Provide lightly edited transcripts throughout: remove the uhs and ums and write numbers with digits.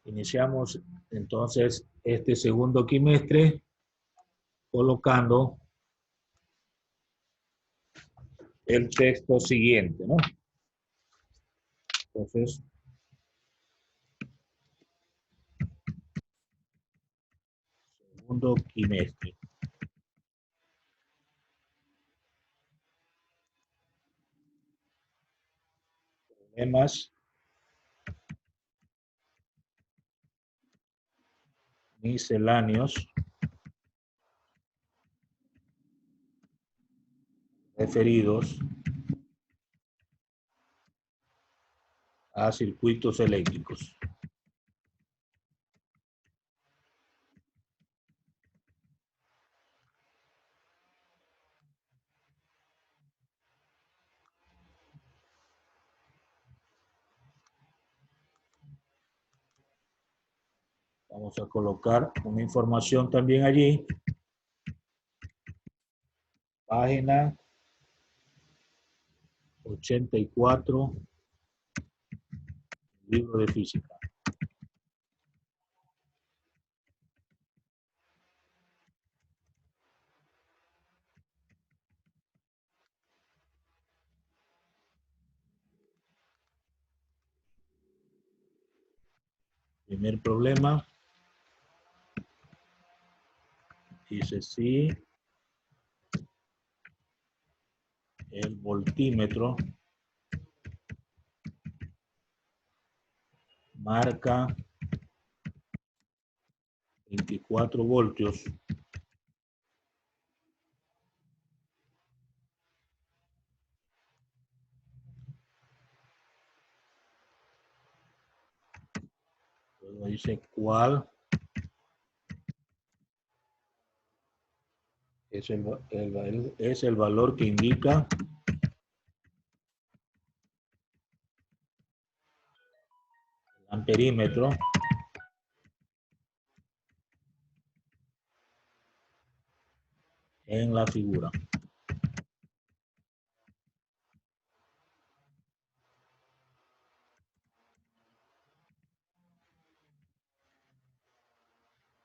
Iniciamos entonces este segundo quimestre colocando el texto siguiente, ¿no? Entonces, segundo quimestre. Problemas misceláneos referidos a circuitos eléctricos. Vamos a colocar una información también allí. Página 84, libro de física. Primer problema. Dice si el voltímetro marca 24 voltios luego dice cuál es el valor que indica el amperímetro en la figura.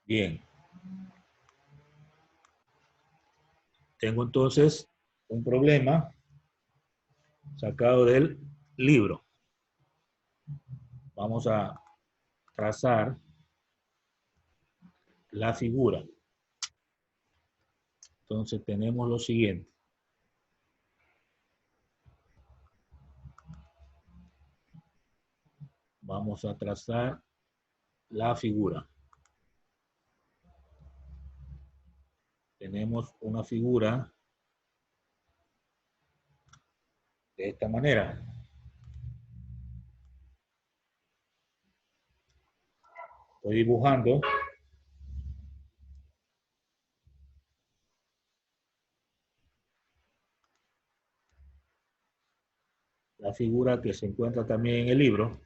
Bien. Tengo entonces un problema sacado del libro. Vamos a trazar la figura. Entonces tenemos lo siguiente. Vamos a trazar la figura. Tenemos una figura de esta manera. Estoy dibujando la figura que se encuentra también en el libro.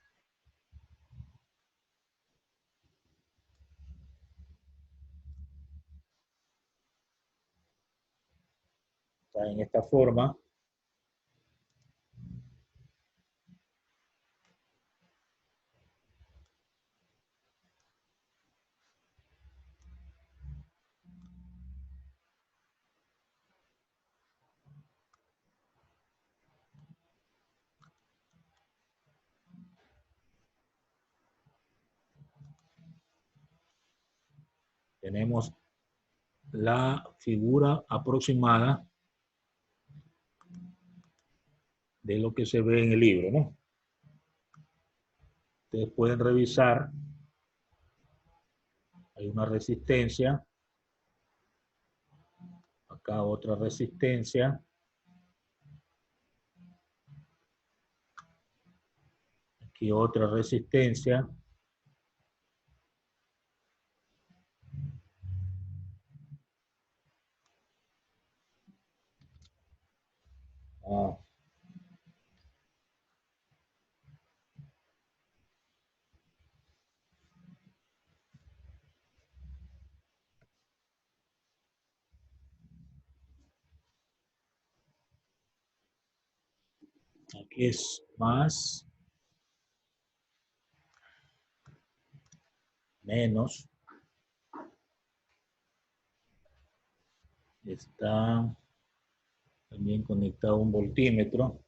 Está en esta forma. Tenemos la figura aproximada de lo que se ve en el libro, ¿no? Ustedes pueden revisar. Hay una resistencia. Acá otra resistencia. Aquí otra resistencia. Ah. Aquí es más. menos, está también conectado un voltímetro.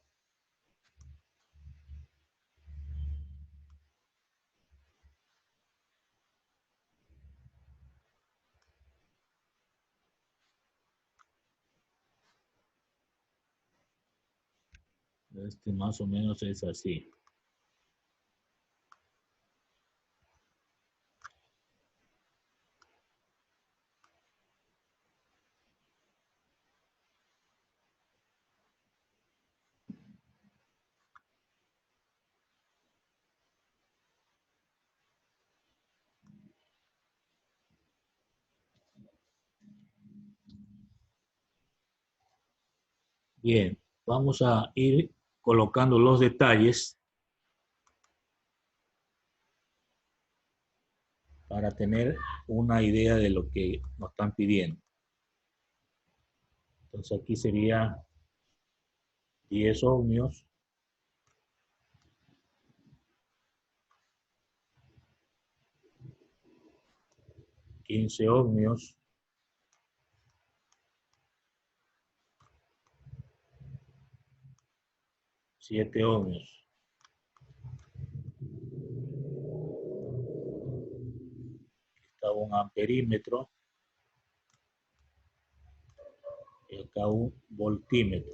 Este más o menos es así. Bien, vamos a ir colocando los detalles para tener una idea de lo que nos están pidiendo. Entonces aquí sería 10 ohmios, 15 ohmios, 7 ohmios. Está un amperímetro y acá un voltímetro.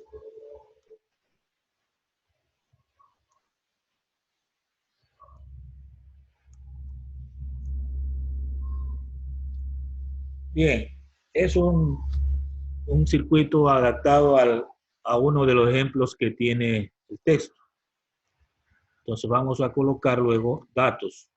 Bien, es un circuito adaptado a uno de los ejemplos que tiene el texto. Entonces vamos a colocar luego datos.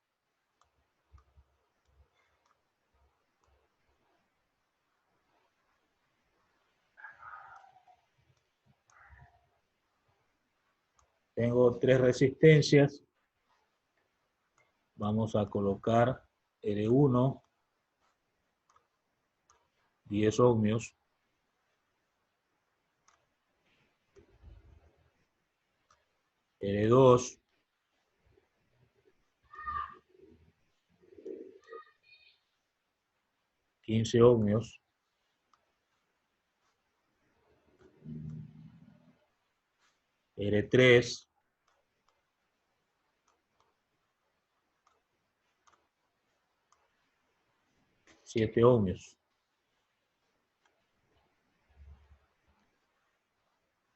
Tengo 3 resistencias. Vamos a colocar R1, 10 ohmios. R2, 15 ohmios. R3, 7 ohmios.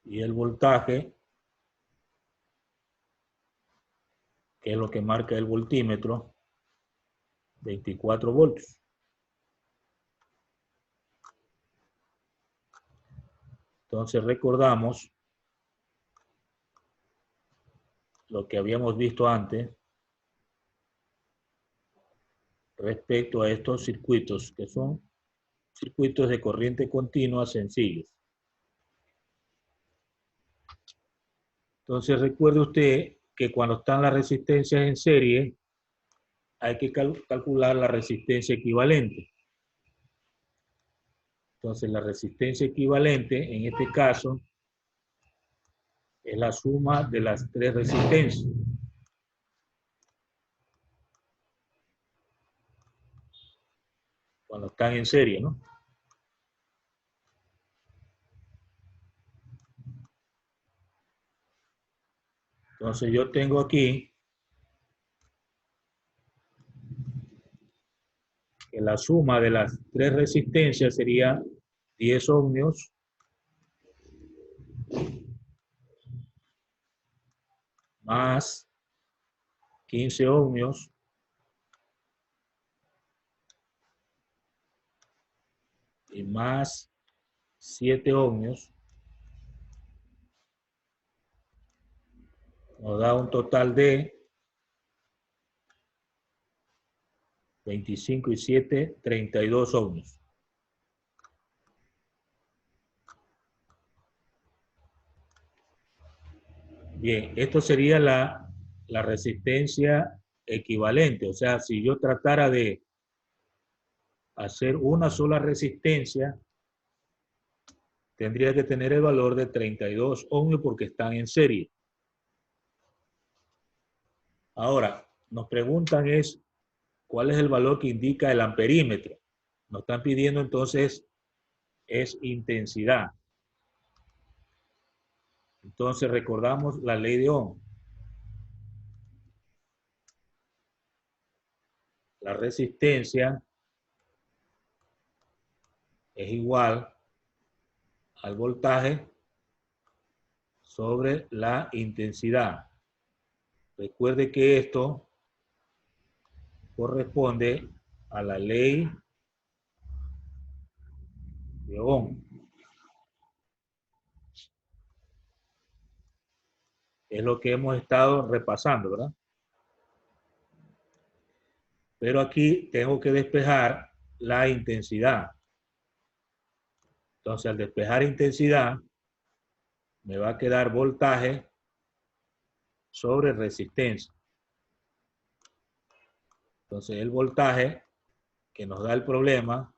Y el voltaje, que es lo que marca el voltímetro, 24 voltios. Entonces recordamos lo que habíamos visto antes respecto a estos circuitos, que son circuitos de corriente continua sencillos. Entonces recuerde usted que cuando están las resistencias en serie, hay que calcular la resistencia equivalente. Entonces la resistencia equivalente, en este caso, es la suma de las 3 resistencias. Cuando están en serie, ¿no? Entonces yo tengo aquí que la suma de las 3 resistencias sería 10 ohmios más 15 ohmios y más 7 ohmios, nos da un total de 25 y 7, 32 ohmios. Bien, esto sería la resistencia equivalente. O sea, si yo tratara de hacer una sola resistencia, tendría que tener el valor de 32 ohmios porque están en serie. Ahora, nos preguntan es ¿Cuál es el valor que indica el amperímetro? Nos están pidiendo entonces es intensidad. Entonces recordamos la ley de Ohm. La resistencia es igual al voltaje sobre la intensidad. Recuerde que esto corresponde a la ley de Ohm. Es lo que hemos estado repasando, ¿verdad? Pero aquí tengo que despejar la intensidad. Entonces, al despejar intensidad, me va a quedar voltaje sobre resistencia. Entonces, el voltaje que nos da el problema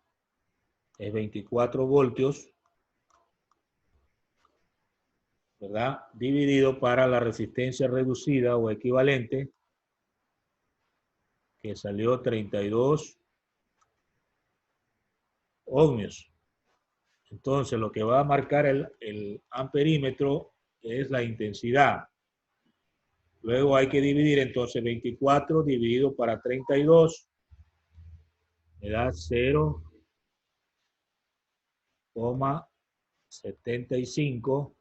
es 24 voltios, ¿verdad? Dividido para la resistencia reducida o equivalente, que salió 32 ohmios. Entonces, lo que va a marcar el amperímetro es la intensidad. Luego hay que dividir entonces 24 dividido para 32, me da 0,75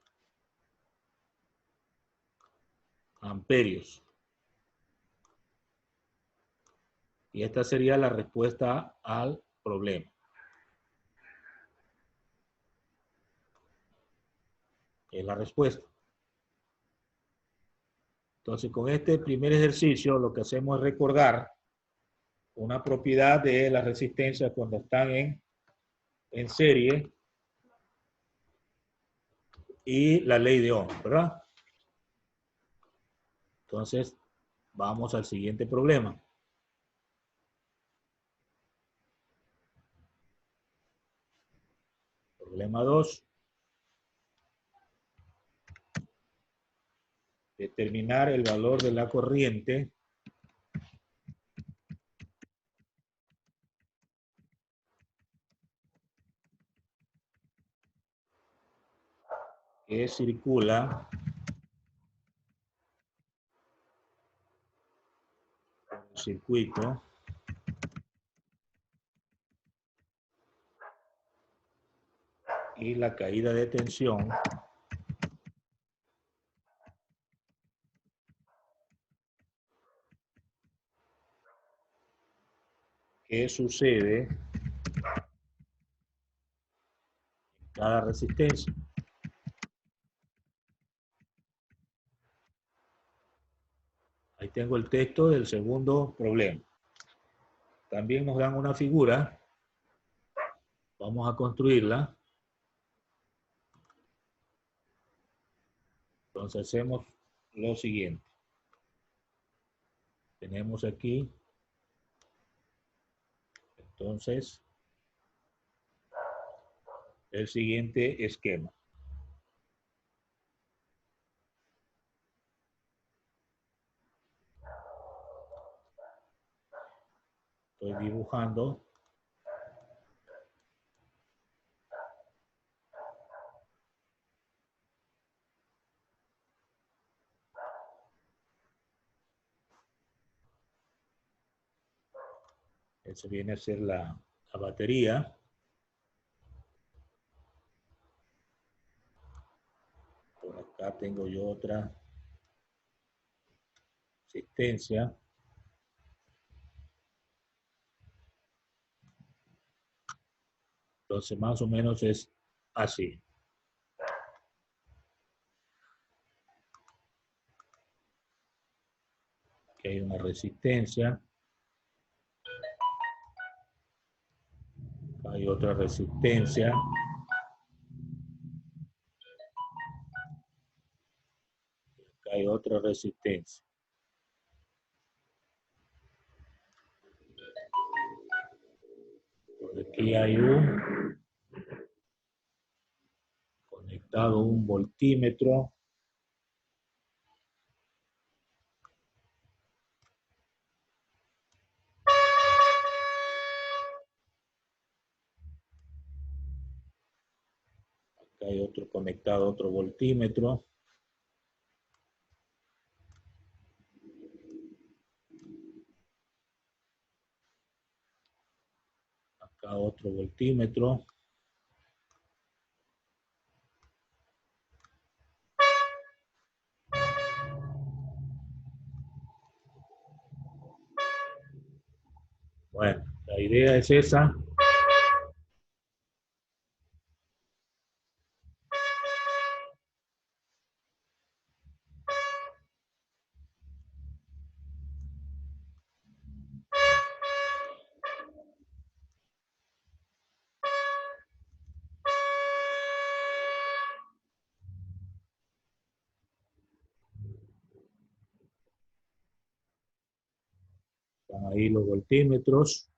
amperios. Y esta sería la respuesta al problema. Es la respuesta. Entonces, con este primer ejercicio, lo que hacemos es recordar una propiedad de las resistencias cuando están en serie y la ley de Ohm, ¿verdad? Entonces, vamos al siguiente problema. Problema 2. Determinar el valor de la corriente que circula en el circuito y la caída de tensión que sucede en cada resistencia. Ahí tengo el texto del segundo problema. También nos dan una figura. Vamos a construirla. Entonces hacemos lo siguiente. Tenemos aquí, entonces, el siguiente esquema. Estoy dibujando eso viene a ser la batería. Por acá tengo yo otra resistencia. Entonces, más o menos es así. Aquí hay una resistencia. Hay otra resistencia. Acá hay otra resistencia. Por aquí hay conectado un voltímetro. Acá hay otro conectado, otro voltímetro. Acá otro voltímetro. Bueno, la idea es esa. Están ahí los voltímetros.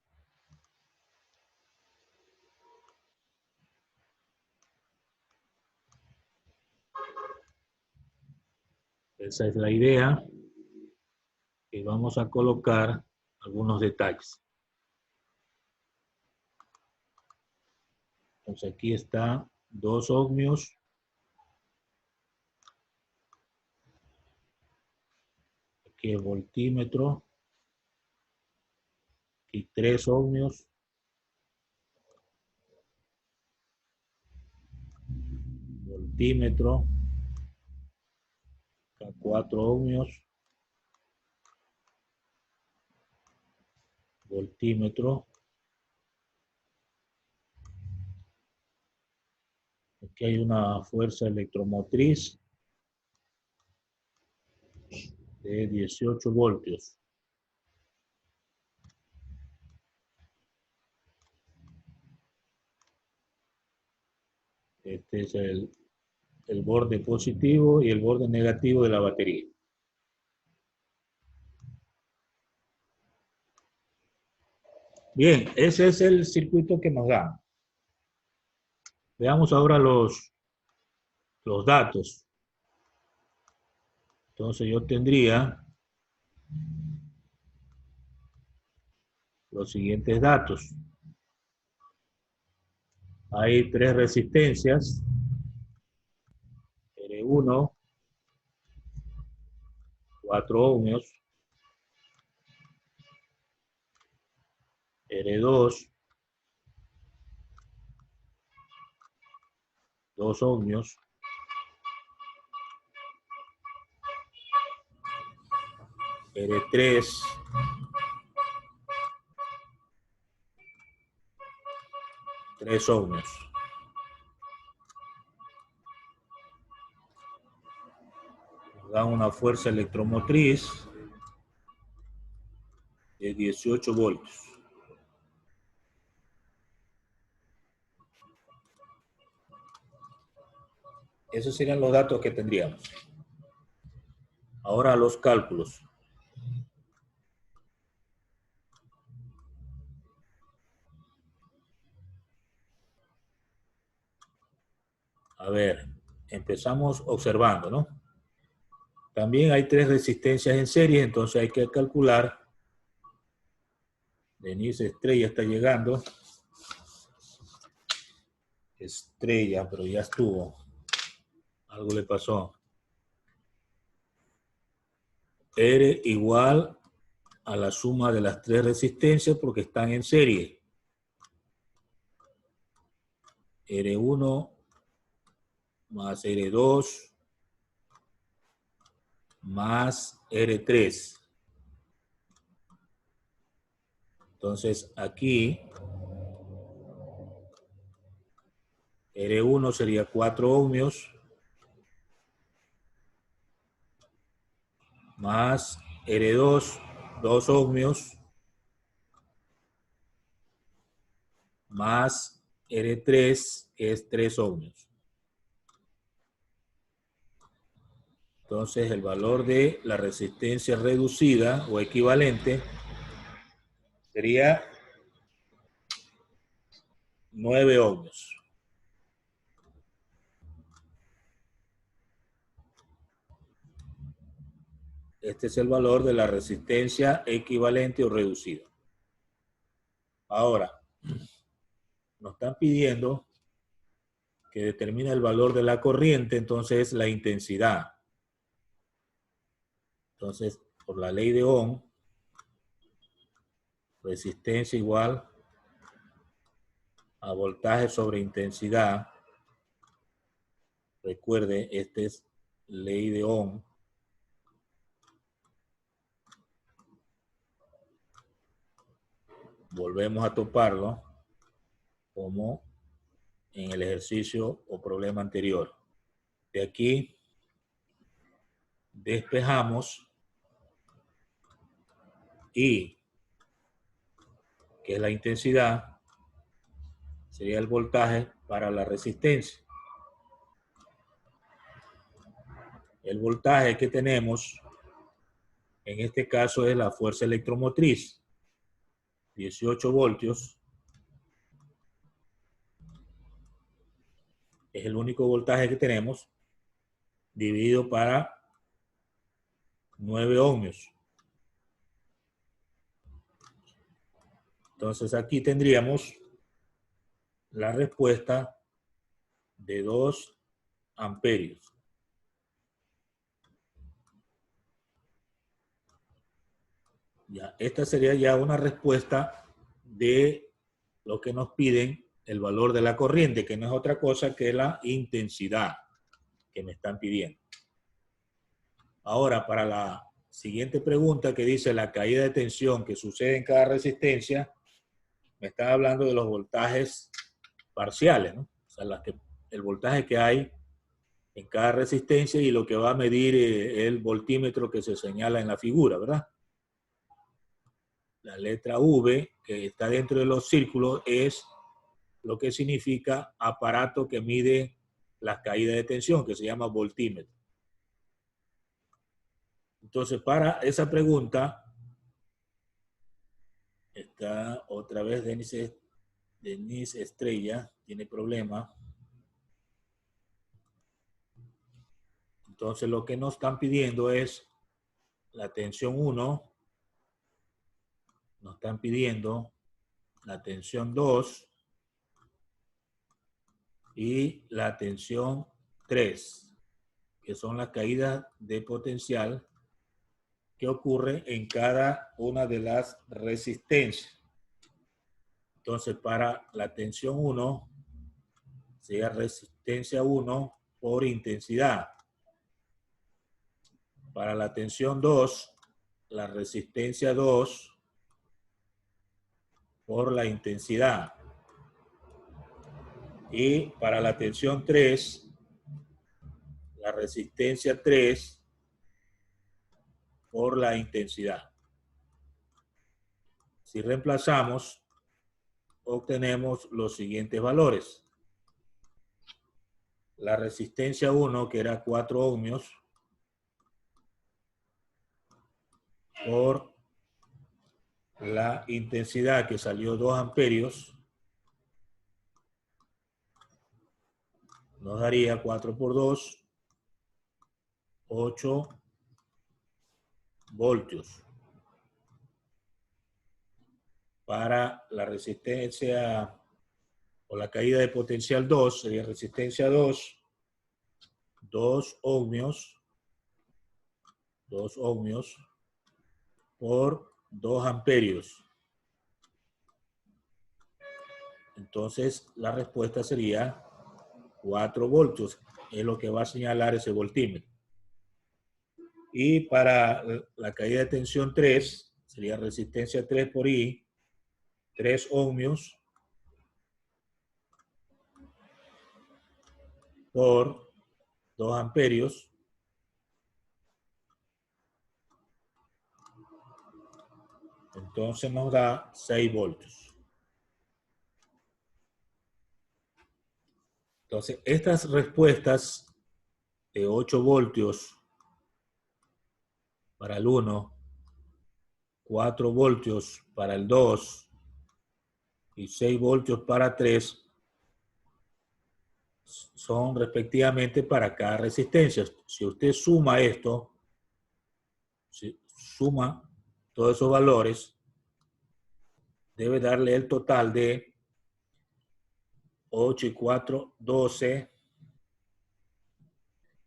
Esa es la idea. Y vamos a colocar algunos detalles. Entonces aquí está 2 ohmios. Aquí el voltímetro. Aquí 3 ohmios. Voltímetro. Acá 4 ohmios. Voltímetro. Aquí hay una fuerza electromotriz de 18 voltios. Este es el borde positivo y el borde negativo de la batería. Bien, ese es el circuito que nos da. Veamos ahora los datos. Entonces yo tendría los siguientes datos. Hay 3 resistencias. R1, 4 ohmios. R2, 2 ohmios. R3, 3 ohmios. Nos da una fuerza electromotriz de 18 voltios. Esos serían los datos que tendríamos. Ahora los cálculos. A ver, empezamos observando, ¿no? También hay 3 resistencias en serie, entonces hay que calcular. Denise Estrella está llegando. Estrella, pero ya estuvo. Algo le pasó. R igual a la suma de las 3 resistencias porque están en serie. R1 más R2 más R3. Entonces aquí R1 sería 4 ohmios más R2, 2 ohmios más R3, que es 3 ohmios. Entonces el valor de la resistencia reducida o equivalente sería 9 ohmios. Este es el valor de la resistencia equivalente o reducida. Ahora, nos están pidiendo que determina el valor de la corriente, entonces es la intensidad. Entonces, por la ley de Ohm, resistencia igual a voltaje sobre intensidad. Recuerde, esta es ley de Ohm. Volvemos a toparlo como en el ejercicio o problema anterior. De aquí despejamos I, que es la intensidad, sería el voltaje para la resistencia. El voltaje que tenemos en este caso es la fuerza electromotriz, 18 voltios. Es el único voltaje que tenemos, dividido para 9 ohmios. Entonces aquí tendríamos la respuesta de 2 amperios. Ya, esta sería ya una respuesta de lo que nos piden, el valor de la corriente, que no es otra cosa que la intensidad que me están pidiendo. Ahora, para la siguiente pregunta que dice la caída de tensión que sucede en cada resistencia, me están hablando de los voltajes parciales, ¿no? O sea, el voltaje que hay en cada resistencia y lo que va a medir el voltímetro que se señala en la figura, ¿verdad? La letra V, que está dentro de los círculos, es lo que significa aparato que mide la caída de tensión, que se llama voltímetro. Entonces, para esa pregunta, está otra vez Denise Estrella, tiene problema. Entonces, lo que nos están pidiendo es la tensión 1, nos están pidiendo la tensión 2 y la tensión 3, que son las caídas de potencial que ocurre en cada una de las resistencias. Entonces, para la tensión 1, sería resistencia 1 por intensidad. Para la tensión 2, la resistencia 2 por la intensidad. Y para la tensión 3, la resistencia 3 por la intensidad. Si reemplazamos, obtenemos los siguientes valores. La resistencia 1, que era 4 ohmios, por la intensidad, que salió 2 amperios, nos daría 4 por 2, 8 voltios. Para la resistencia o la caída de potencial 2, sería resistencia 2, 2 ohmios por 2 amperios. Entonces, la respuesta sería 4 voltios, es lo que va a señalar ese voltímetro. Y para la caída de tensión 3, sería resistencia 3 por I, 3 ohmios por 2 amperios. Entonces nos da 6 voltios. Entonces, estas respuestas de 8 voltios para el 1, 4 voltios para el 2 y 6 voltios para 3 son respectivamente para cada resistencia. Si usted suma esto, si suma todos esos valores, debe darle el total de 8 y 4, 12.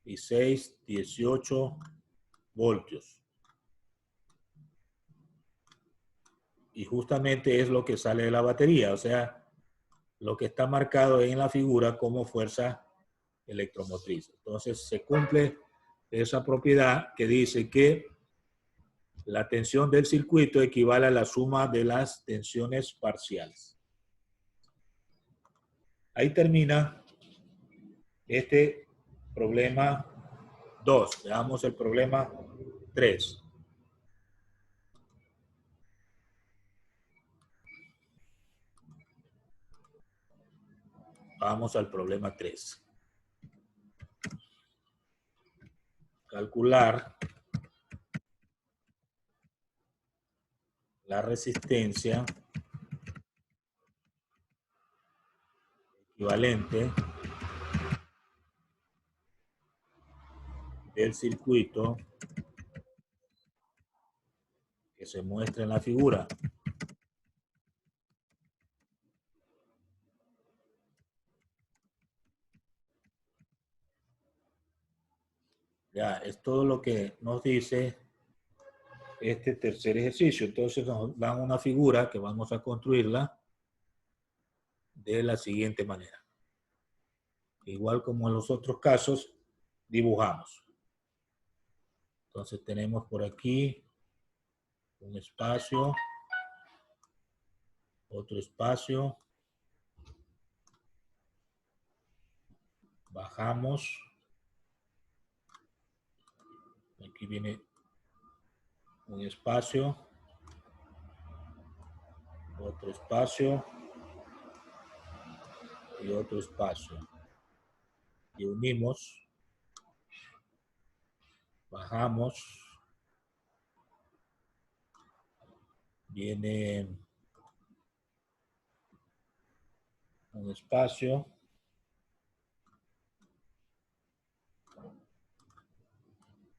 Y 6, 18 voltios. Y justamente es lo que sale de la batería, o sea, lo que está marcado en la figura como fuerza electromotriz. Entonces se cumple esa propiedad que dice que la tensión del circuito equivale a la suma de las tensiones parciales. Ahí termina este problema 2. Veamos el problema 3. Vamos al problema 3. Calcular la resistencia equivalente del circuito que se muestra en la figura. Ya, es todo lo que nos dice este tercer ejercicio. Entonces nos dan una figura que vamos a construirla de la siguiente manera. Igual como en los otros casos, dibujamos. Entonces tenemos por aquí un espacio, otro espacio, bajamos, aquí viene un espacio, otro espacio y otro espacio. Y unimos, bajamos, viene un espacio,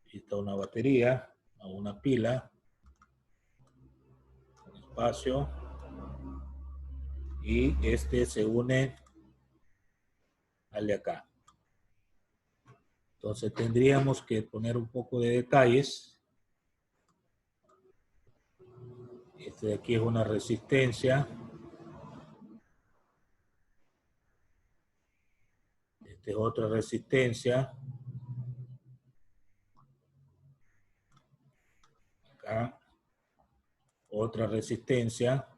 aquí está una batería, una pila, un espacio, y este se une al de acá. Entonces tendríamos que poner un poco de detalles. Este de aquí es una resistencia. Esta es otra resistencia. Acá otra resistencia.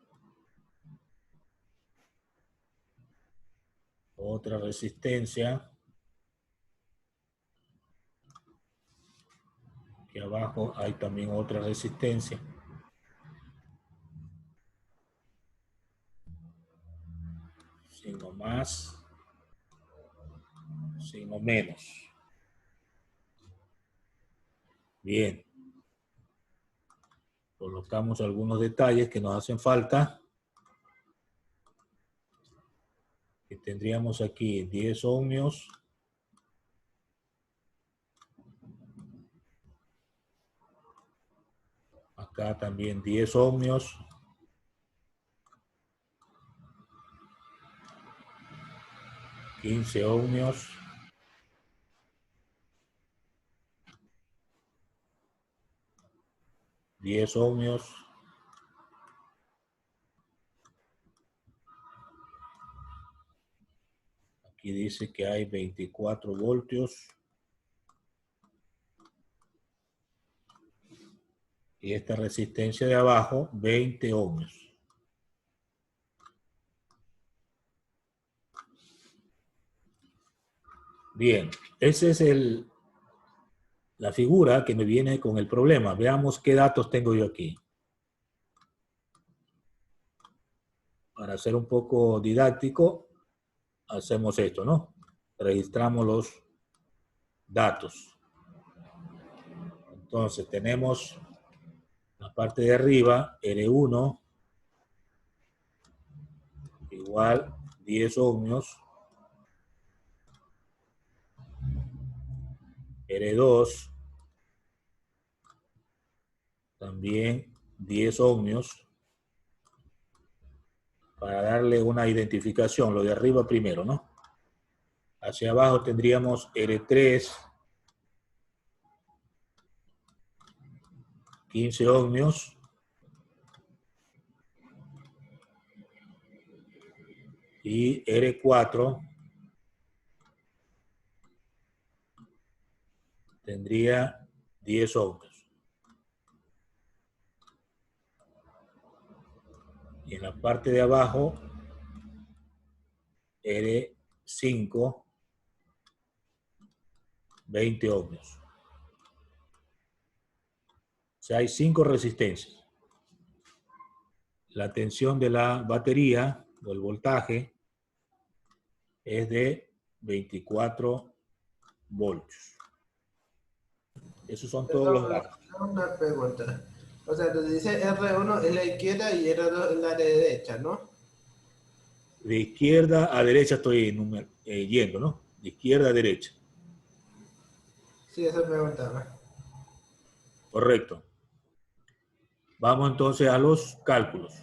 Otra resistencia. Aquí abajo hay también otra resistencia. Signo más, signo menos. Bien. Colocamos algunos detalles que nos hacen falta. Y tendríamos aquí 10 ohmios. Acá también 10 ohmios. 15 ohmios. 10 ohmios. Aquí dice que hay 24 voltios. Y esta resistencia de abajo, 20 ohmios. Bien, esa es la figura que me viene con el problema. Veamos qué datos tengo yo aquí. Para ser un poco didáctico, hacemos esto, ¿no? Registramos los datos. Entonces tenemos la parte de arriba, R1 igual 10 ohmios, R2 también 10 ohmios, para darle una identificación, lo de arriba primero, ¿no? Hacia abajo tendríamos R3, 15 ohmios. Y R4 tendría 10 ohmios. Y en la parte de abajo, R5, 20 ohmios. O sea, hay 5 resistencias. La tensión de la batería, o el voltaje, es de 24 voltios. Esos son todos los datos. Una pregunta. O sea, nos dice R1 es la izquierda y R2 es la derecha, ¿no? De izquierda a derecha estoy yendo, ¿no? De izquierda a derecha. Sí, eso me preguntaba. Correcto. Vamos entonces a los cálculos.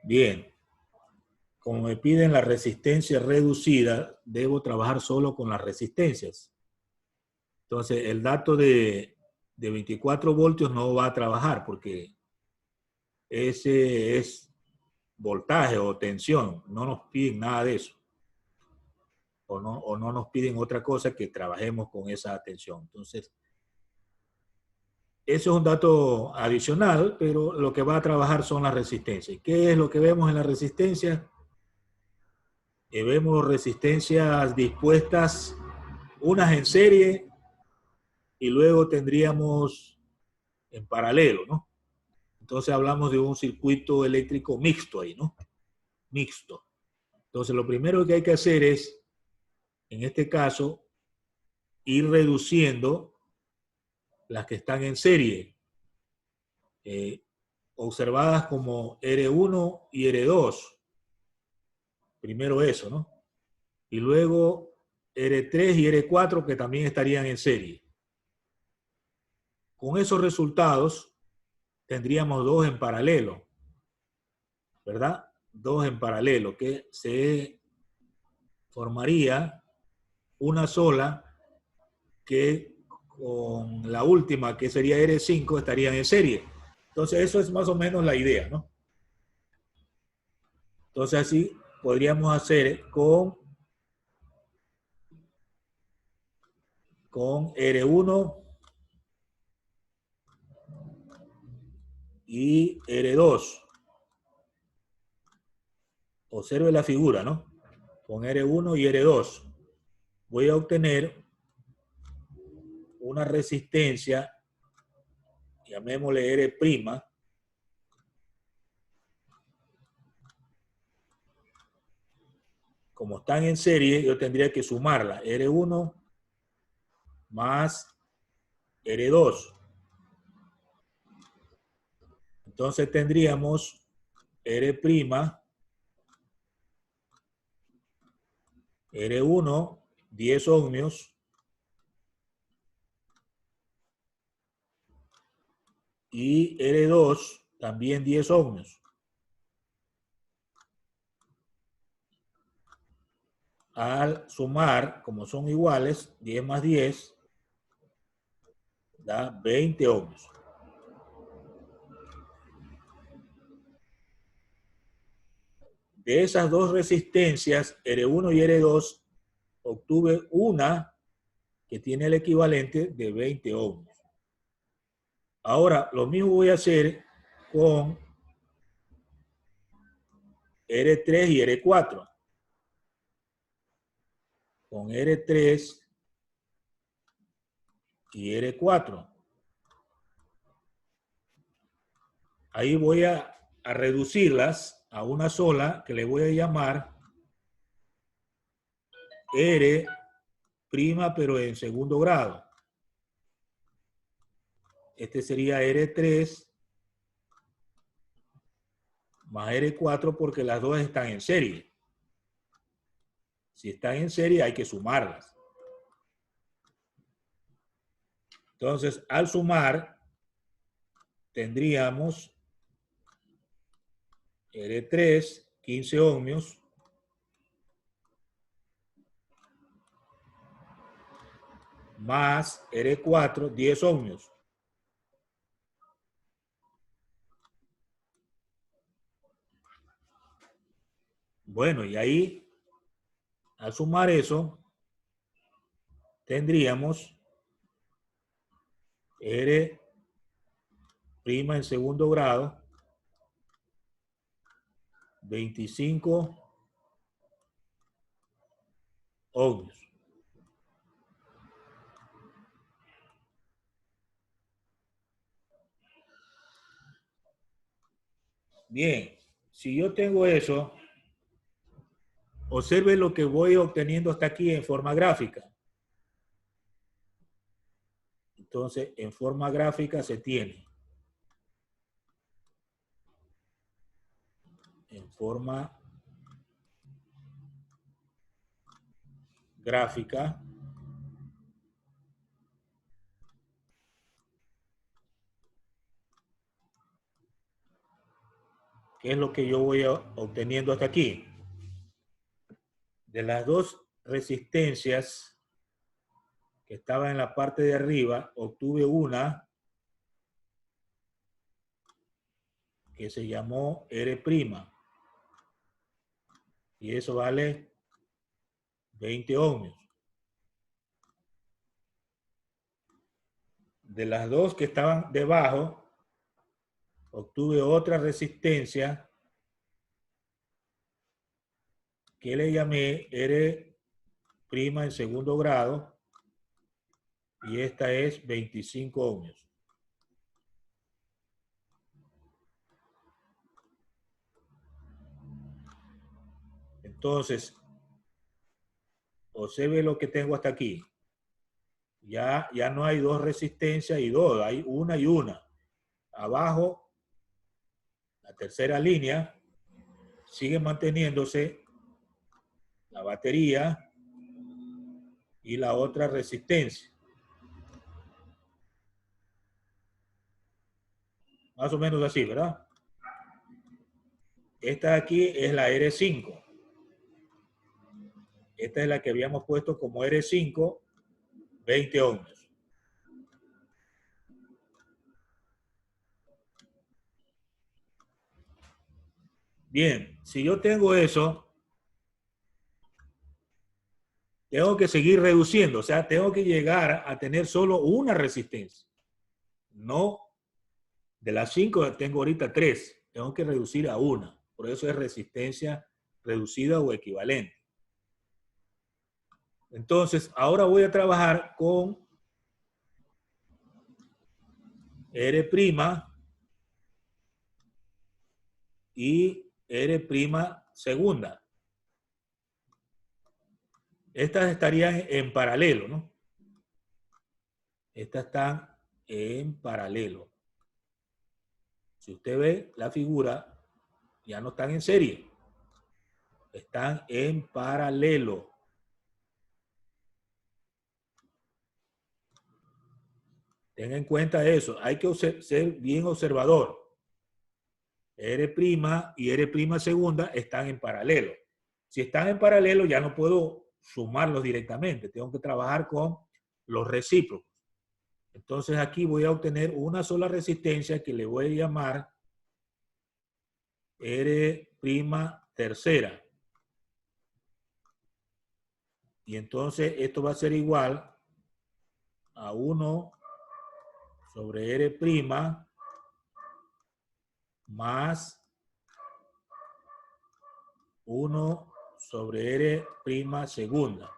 Bien. Como me piden la resistencia reducida, debo trabajar solo con las resistencias. Entonces, el dato de 24 voltios no va a trabajar porque ese es voltaje o tensión. No nos piden nada de eso. O no nos piden otra cosa que trabajemos con esa tensión. Entonces, eso es un dato adicional, pero lo que va a trabajar son las resistencias. ¿Qué es lo que vemos en la resistencia? Vemos resistencias dispuestas, unas en serie y luego tendríamos en paralelo, ¿no? Entonces hablamos de un circuito eléctrico mixto ahí, ¿no? Mixto. Entonces lo primero que hay que hacer es, en este caso, ir reduciendo las que están en serie, observadas como R1 y R2. Primero eso, ¿no? Y luego R3 y R4 que también estarían en serie. Con esos resultados tendríamos dos en paralelo, ¿verdad? Dos en paralelo, que se formaría una sola que con la última, que sería R5, estarían en serie. Entonces eso es más o menos la idea, ¿no? Entonces así podríamos hacer con R1 y R2. Observe la figura, ¿no? Con R1 y R2 voy a obtener una resistencia, llamémosle R', como están en serie, yo tendría que sumarla, R1 más R2. Entonces tendríamos R', R1, 10 ohmios, y R2, también 10 ohmios. Al sumar, como son iguales, 10 más 10, da 20 ohmios. De esas dos resistencias, R1 y R2, obtuve una que tiene el equivalente de 20 ohmios. Ahora, lo mismo voy a hacer con R3 y R4. Con R3 y R4. Ahí voy a reducirlas a una sola que le voy a llamar R', pero en segundo grado. Este sería R3 más R4 porque las dos están en serie. Si están en serie hay que sumarlas. Entonces, al sumar, tendríamos R3, 15 ohmios, más R4, 10 ohmios. Bueno, y ahí, al sumar eso, tendríamos R' en segundo grado, 25 ohmios. Bien, si yo tengo eso, observe lo que voy obteniendo hasta aquí en forma gráfica. Entonces, en forma gráfica se tiene. En forma gráfica. ¿Qué es lo que yo voy obteniendo hasta aquí? De las dos resistencias que estaban en la parte de arriba, obtuve una que se llamó R'. Y eso vale 20 ohmios. De las dos que estaban debajo, obtuve otra resistencia que le llamé R' en segundo grado, y esta es 25 ohmios. Entonces, observe lo que tengo hasta aquí. Ya no hay dos resistencias y dos, hay una y una. Abajo, la tercera línea, sigue manteniéndose la batería y la otra resistencia. Más o menos así, ¿verdad? Esta de aquí es la R5. Esta es la que habíamos puesto como R5, 20 ohmios. Bien, si yo tengo eso, tengo que seguir reduciendo, o sea, tengo que llegar a tener solo una resistencia. No, de las 5 tengo ahorita 3, tengo que reducir a una. Por eso es resistencia reducida o equivalente. Entonces, ahora voy a trabajar con R' y R' segunda. Estas estarían en paralelo, ¿no? Estas están en paralelo. Si usted ve la figura, ya no están en serie. Están en paralelo. Tenga en cuenta eso. Hay que ser bien observador. R' y R' segunda están en paralelo. Si están en paralelo, ya no puedo sumarlos directamente. Tengo que trabajar con los recíprocos. Entonces aquí voy a obtener una sola resistencia que le voy a llamar R' tercera. Y entonces esto va a ser igual a 1 sobre R' más 1 sobre R' segunda.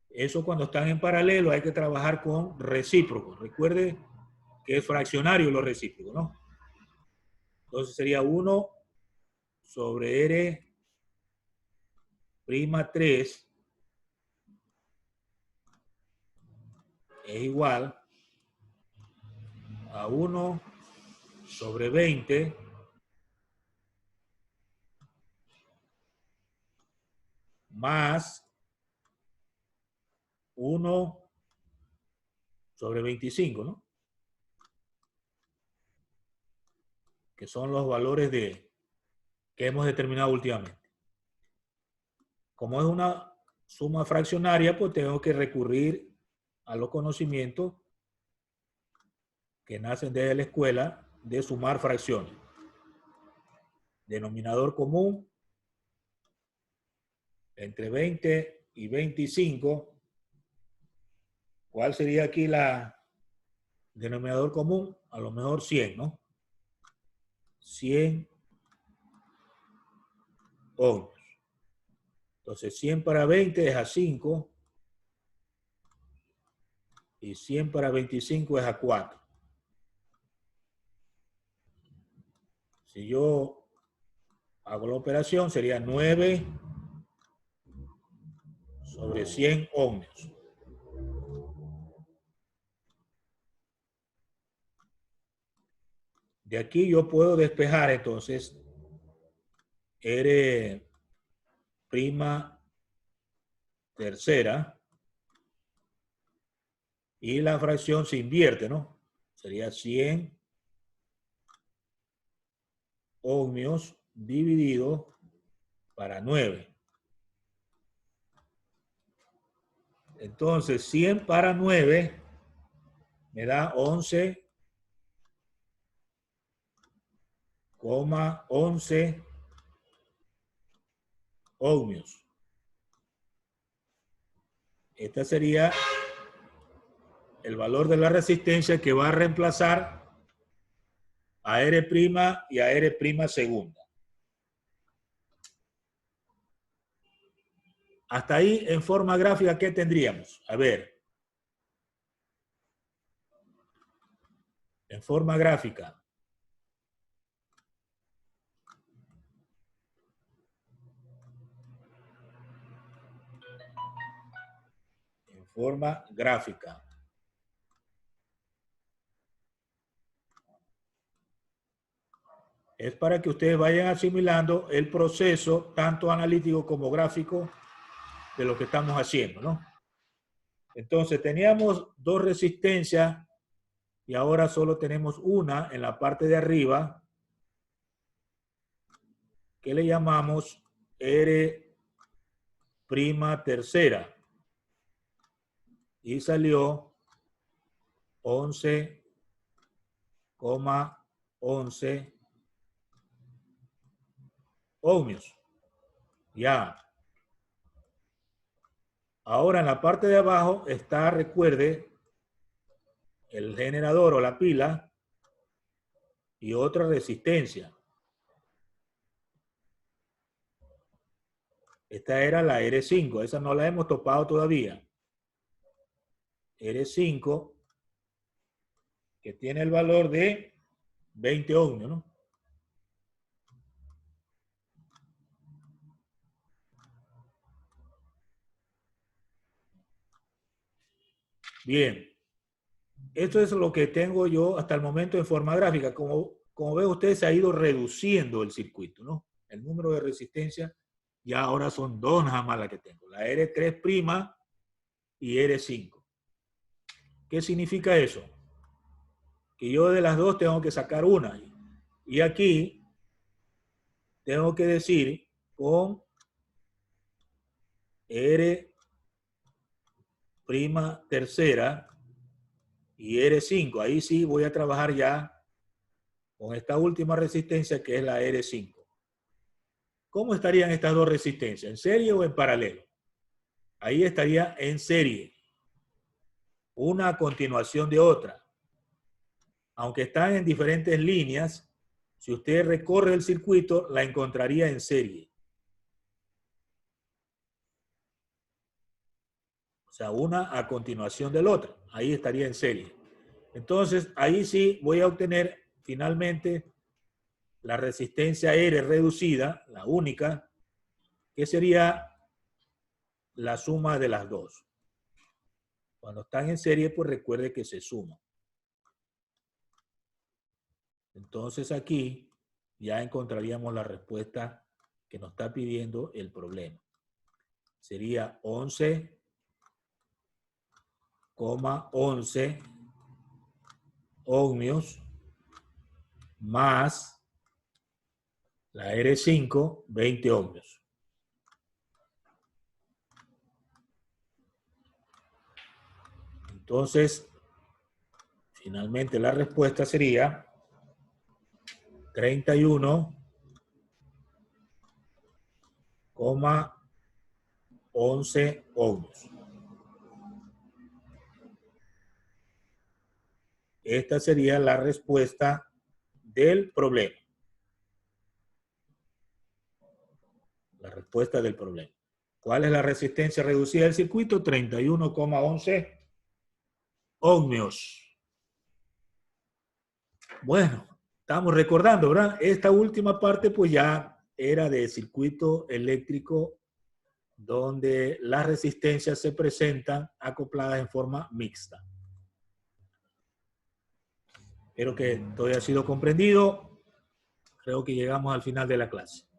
Eso cuando están en paralelo hay que trabajar con recíprocos. Recuerde que es fraccionario los recíprocos, ¿no? Entonces sería 1 sobre R'3 es igual a 1 sobre 20 más 1/25, ¿no? Que son los valores que hemos determinado últimamente. Como es una suma fraccionaria, pues tengo que recurrir a los conocimientos que nacen desde la escuela de sumar fracciones. Denominador común entre 20 y 25. ¿Cuál sería aquí la denominador común? A lo mejor 100, ¿no? 100 ohmios. Entonces 100 para 20 es a 5 y 100 para 25 es a 4. Si yo hago la operación sería 9 sobre 100 ohmios. De aquí yo puedo despejar entonces R' tercera y la fracción se invierte, ¿no? Sería 100 ohmios dividido para 9. Entonces 100 para 9 me da 11,11 ohmios. Este sería el valor de la resistencia que va a reemplazar a R' y a R' segunda. Hasta ahí, en forma gráfica, ¿qué tendríamos? A ver. En forma gráfica. En forma gráfica. Es para que ustedes vayan asimilando el proceso, tanto analítico como gráfico, de lo que estamos haciendo, ¿no? Entonces, teníamos dos resistencias y ahora solo tenemos una en la parte de arriba que le llamamos R' tercera y salió 11,11 ohmios. Ya. Ahora en la parte de abajo está, recuerde, el generador o la pila y otra resistencia. Esta era la R5, esa no la hemos topado todavía. R5, que tiene el valor de 20 ohmios, ¿no? Bien. Esto es lo que tengo yo hasta el momento en forma gráfica. Como ve usted, se ha ido reduciendo el circuito, ¿no? El número de resistencia ya ahora son dos nada más las que tengo. La R3' y R5. ¿Qué significa eso? Que yo de las dos tengo que sacar una. Y aquí tengo que decir con R' tercera y R5. Ahí sí voy a trabajar ya con esta última resistencia que es la R5. ¿Cómo estarían estas dos resistencias? ¿En serie o en paralelo? Ahí estaría en serie. Una a continuación de otra. Aunque están en diferentes líneas, si usted recorre el circuito, la encontraría en serie. O sea, una a continuación de la otra. Ahí estaría en serie. Entonces, ahí sí voy a obtener finalmente la resistencia R reducida, la única, que sería la suma de las dos. Cuando están en serie, pues recuerde que se suman. Entonces aquí ya encontraríamos la respuesta que nos está pidiendo el problema. sería 11,11 ohmios más la R5, 20 ohmios. Entonces, finalmente la respuesta sería 31,11 ohmios. Esta sería la respuesta del problema. La respuesta del problema. ¿Cuál es la resistencia reducida del circuito? 31,11 ohmios. Bueno, estamos recordando, ¿verdad? Esta última parte pues ya era de circuito eléctrico donde las resistencias se presentan acopladas en forma mixta. Espero que todo haya sido comprendido. Creo que llegamos al final de la clase.